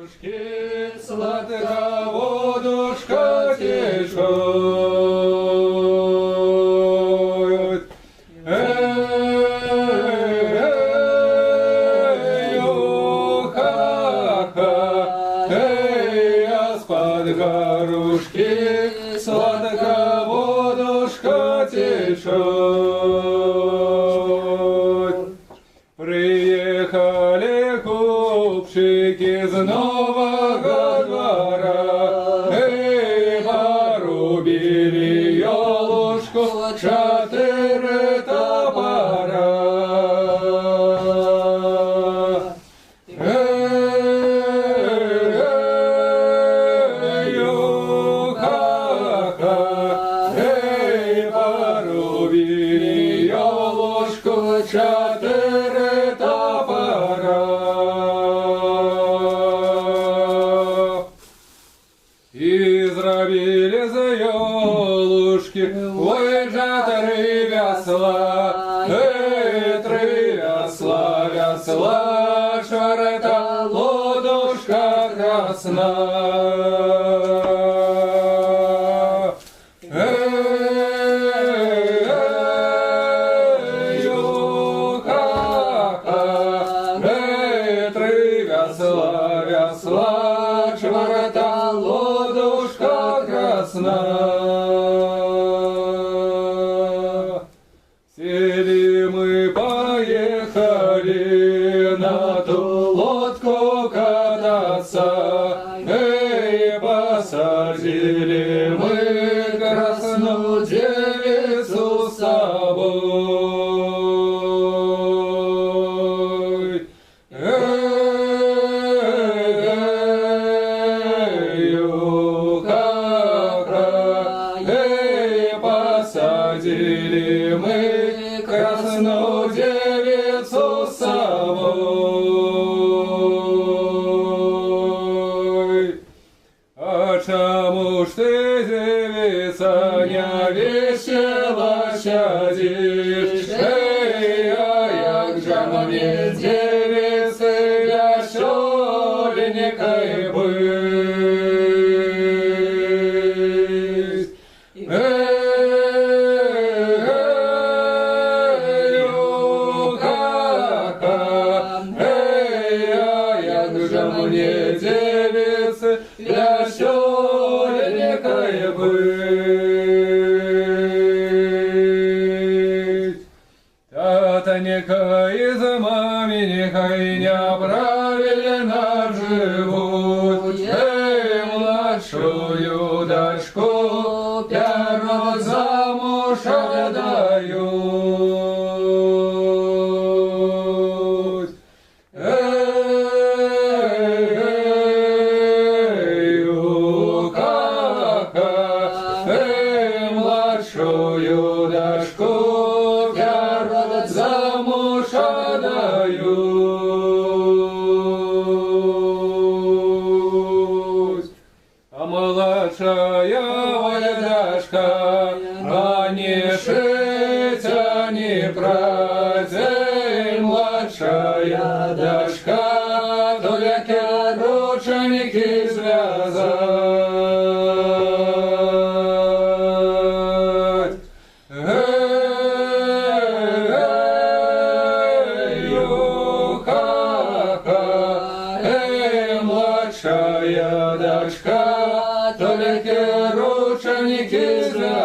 ручки, сладкая водушка течет. Из-под горушки сладкая водушка течет. Приехали купчики из Нового двора, порубили елушку, 4 топора. Порубили елушку, 4 топора. И зробили за елушки, ой, же 3 весла, 3 весла, весла, шарета, лодушка красна. Весла, весла, шварта, лодушка красна. Сели мы, поехали на ту лодку кататься, посадили мы красную девицу с собой. Посадили мы красную девицу с собой. А чему ж ты, девица, не весела сядешь? А як же мне, девицы, веселенькой быть? Мне, девицы, веселенькой быть. Татонька из маменькой неправильно живут, младшую дочку первого замуж отдают. Младшую дочку первого замуж отдают. А младшая дочка, а не шить, а не прать. Младшая дочка, только рученьки связать. Младшая дочка, только рученьки связать.